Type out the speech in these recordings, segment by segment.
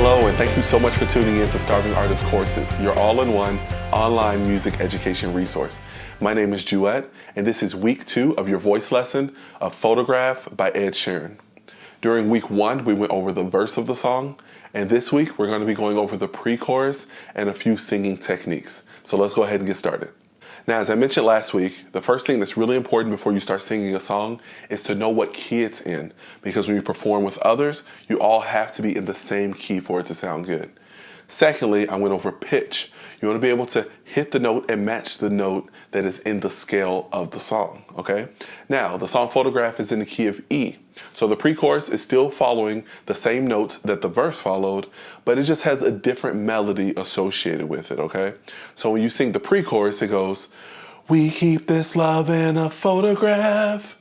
Hello, and thank you so much for tuning in to Starving Artist Courses, your all-in-one online music education resource. My name is Duet, and this is week 2 of your voice lesson of Photograph by Ed Sheeran. During week 1, we went over the verse of the song, and this week we're going to be going over the pre-chorus and a few singing techniques. So let's go ahead and get started. Now, as I mentioned last week, the first thing that's really important before you start singing a song is to know what key it's in, because when you perform with others, you all have to be in the same key for it to sound good. Secondly, I went over pitch. You want to be able to hit the note and match the note that is in the scale of the song, okay? Now, the song Photograph is in the key of E. So the pre-chorus is still following the same notes that the verse followed, but it just has a different melody associated with it, okay? So when you sing the pre-chorus, it goes, "We keep this love in a photograph.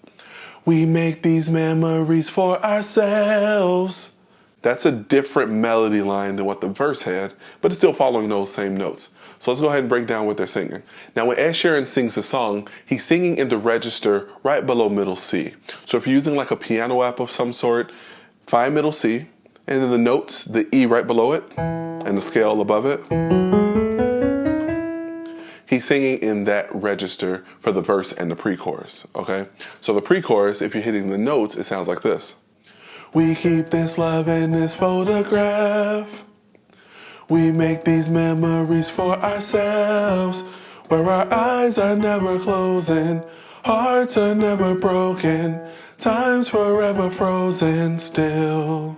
We make these memories for ourselves." That's a different melody line than what the verse had, but it's still following those same notes. So let's go ahead and break down what they're singing. Now, when Ed Sheeran sings the song, he's singing in the register right below middle C. So if you're using like a piano app of some sort, find middle C, and then the notes, the E right below it, and the scale above it. He's singing in that register for the verse and the pre-chorus, okay? So the pre-chorus, if you're hitting the notes, it sounds like this. "We keep this love in this photograph. We make these memories for ourselves, where our eyes are never closing, hearts are never broken, time's forever frozen still."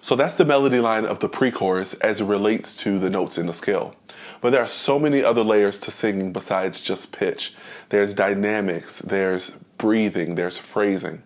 So that's the melody line of the pre-chorus as it relates to the notes in the scale. But there are so many other layers to singing besides just pitch. There's dynamics, there's breathing, there's phrasing.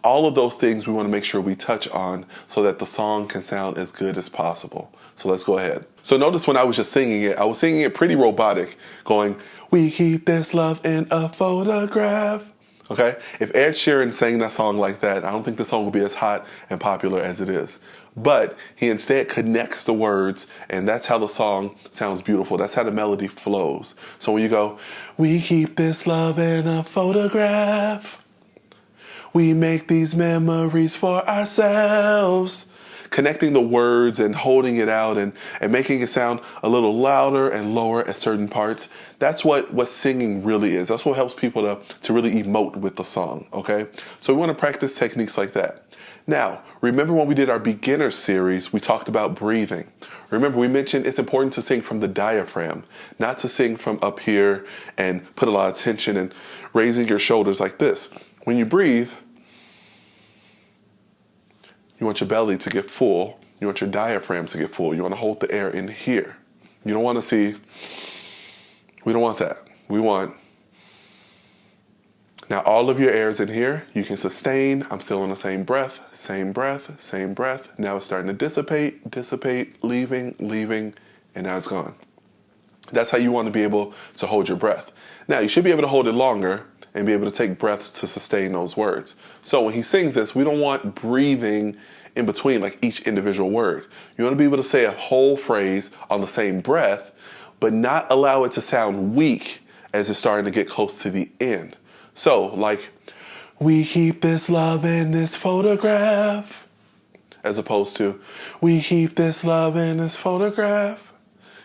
All of those things we want to make sure we touch on so that the song can sound as good as possible. So let's go ahead. So notice when I was just singing it, I was singing it pretty robotic, going, "We keep this love in a photograph." Okay? If Ed Sheeran sang that song like that, I don't think the song will be as hot and popular as it is. But he instead connects the words, and that's how the song sounds beautiful. That's how the melody flows. So when you go, "We keep this love in a photograph. We make these memories for ourselves," connecting the words and holding it out and making it sound a little louder and lower at certain parts. That's what singing really is. That's what helps people to really emote with the song, okay? So we want to practice techniques like that. Now, remember when we did our beginner series, we talked about breathing. Remember, we mentioned it's important to sing from the diaphragm, not to sing from up here and put a lot of tension and raising your shoulders like this. When you breathe, you want your belly to get full. You want your diaphragm to get full. You want to hold the air in here. You don't want to see, we don't want that. We want, now all of your air is in here. You can sustain. I'm still in the same breath, same breath, same breath. Now it's starting to dissipate, leaving, and now it's gone. That's how you want to be able to hold your breath. Now you should be able to hold it longer and be able to take breaths to sustain those words. So when he sings this, we don't want breathing in between like each individual word. You want to be able to say a whole phrase on the same breath, but not allow it to sound weak as it's starting to get close to the end. So like, "We keep this love in this photograph," as opposed to, "We keep this love in this photograph."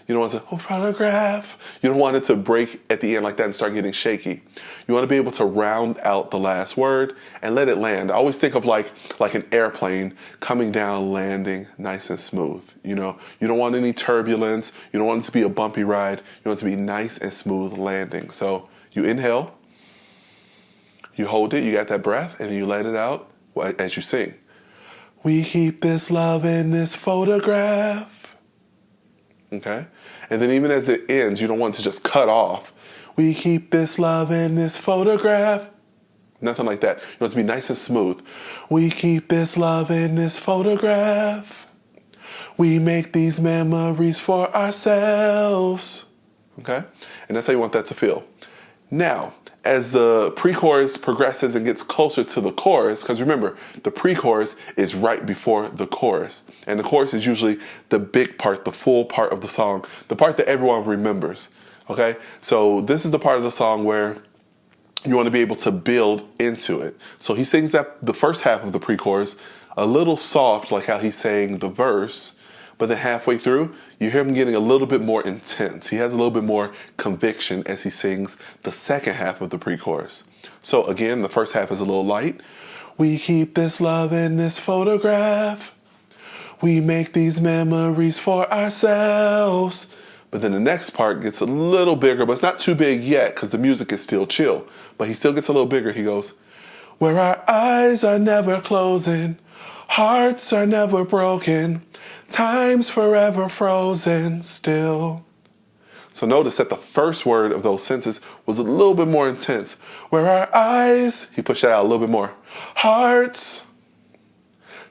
You don't want to, "Oh, photograph." You don't want it to break at the end like that and start getting shaky. You want to be able to round out the last word and let it land. I always think of like an airplane coming down, landing nice and smooth. You know, you don't want any turbulence. You don't want it to be a bumpy ride. You want it to be nice and smooth landing. So you inhale, you hold it, you got that breath, and then you let it out as you sing. "We keep this love in this photograph." Okay? And then even as it ends, you don't want to just cut off. "We keep this love in this photograph." Nothing like that. You want it to be nice and smooth. "We keep this love in this photograph. We make these memories for ourselves." Okay? And that's how you want that to feel. Now, as the pre-chorus progresses and gets closer to the chorus, because remember, the pre-chorus is right before the chorus. And the chorus is usually the big part, the full part of the song, the part that everyone remembers, okay? So this is the part of the song where you want to be able to build into it. So he sings that the first half of the pre-chorus a little soft, like how he's saying the verse, but then halfway through, you hear him getting a little bit more intense. He has a little bit more conviction as he sings the second half of the pre-chorus. So again, the first half is a little light. We keep this love in this photograph. We make these memories for ourselves. But then the next part gets a little bigger, but it's not too big yet because the music is still chill. But he still gets a little bigger. He goes, where our eyes are never closing, hearts are never broken, time's forever frozen still. So notice that the first word of those sentences was a little bit more intense. Where our eyes, he pushed that out a little bit more. Hearts,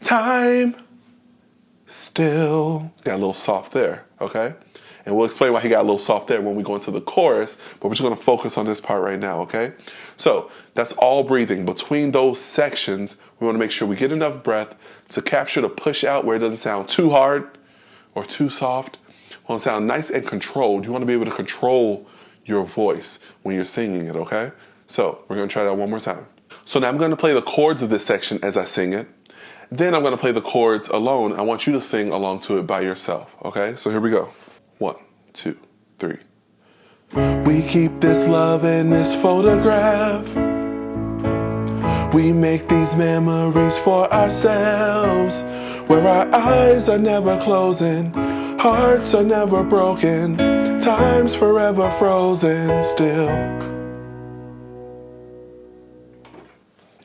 time, still. Got a little soft there, okay? And we'll explain why he got a little soft there when we go into the chorus, but we're just gonna focus on this part right now, okay? So that's all breathing. Between those sections, we wanna make sure we get enough breath to capture the push out where it doesn't sound too hard or too soft. We wanna sound nice and controlled. You wanna be able to control your voice when you're singing it, okay? So we're gonna try that one more time. So now I'm gonna play the chords of this section as I sing it. Then I'm gonna play the chords alone. I want you to sing along to it by yourself, okay? So here we go. 1, 2, 3. We keep this love in this photograph. We make these memories for ourselves. Where our eyes are never closing, hearts are never broken, time's forever frozen still.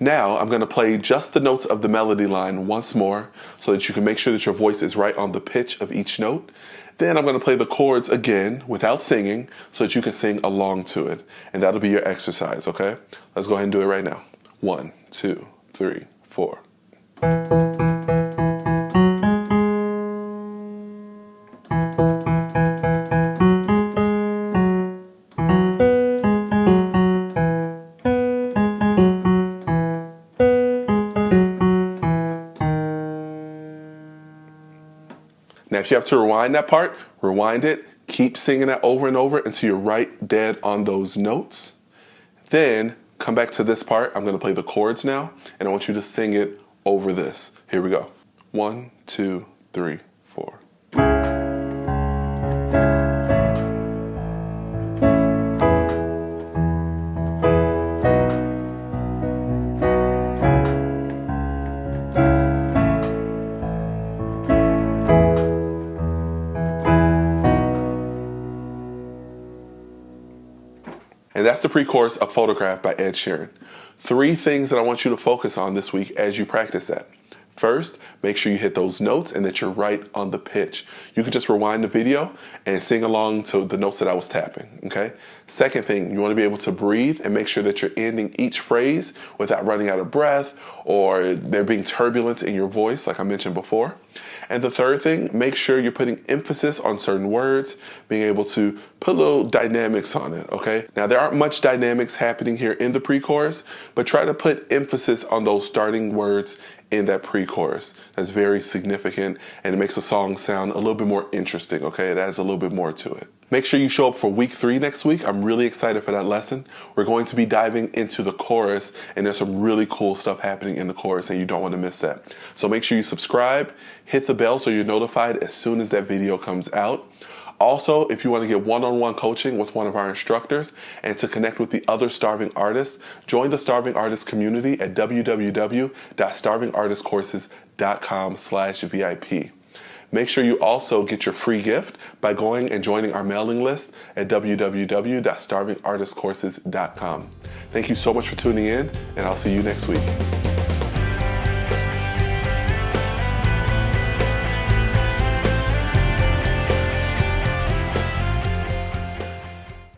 Now I'm going to play just the notes of the melody line once more so that you can make sure that your voice is right on the pitch of each note. Then I'm going to play the chords again without singing so that you can sing along to it. And that'll be your exercise, okay? Let's go ahead and do it right now. 1, 2, 3, 4. Now, if you have to rewind that part, rewind it. Keep singing that over and over until you're right dead on those notes. Then come back to this part. I'm going to play the chords now, and I want you to sing it over this. Here we go. 1, 2, 3, 4. And that's the pre-chorus of Photograph by Ed Sheeran. 3 things that I want you to focus on this week as you practice that. First, make sure you hit those notes and that you're right on the pitch. You can just rewind the video and sing along to the notes that I was tapping, okay? Second thing, you want to be able to breathe and make sure that you're ending each phrase without running out of breath or there being turbulence in your voice, like I mentioned before. And the third thing, make sure you're putting emphasis on certain words, being able to put little dynamics on it, okay? Now, there aren't much dynamics happening here in the pre-chorus, but try to put emphasis on those starting words in that pre-chorus. That's very significant, and it makes the song sound a little bit more interesting, okay? It adds a little bit more to it. Make sure you show up for week 3 next week. I'm really excited for that lesson. We're going to be diving into the chorus, and there's some really cool stuff happening in the chorus, and you don't want to miss that. So make sure you subscribe, hit the bell so you're notified as soon as that video comes out. Also, if you want to get one-on-one coaching with one of our instructors and to connect with the other starving artists, join the Starving Artist community at www.starvingartistcourses.com/VIP. Make sure you also get your free gift by going and joining our mailing list at www.starvingartistcourses.com. Thank you so much for tuning in, and I'll see you next week.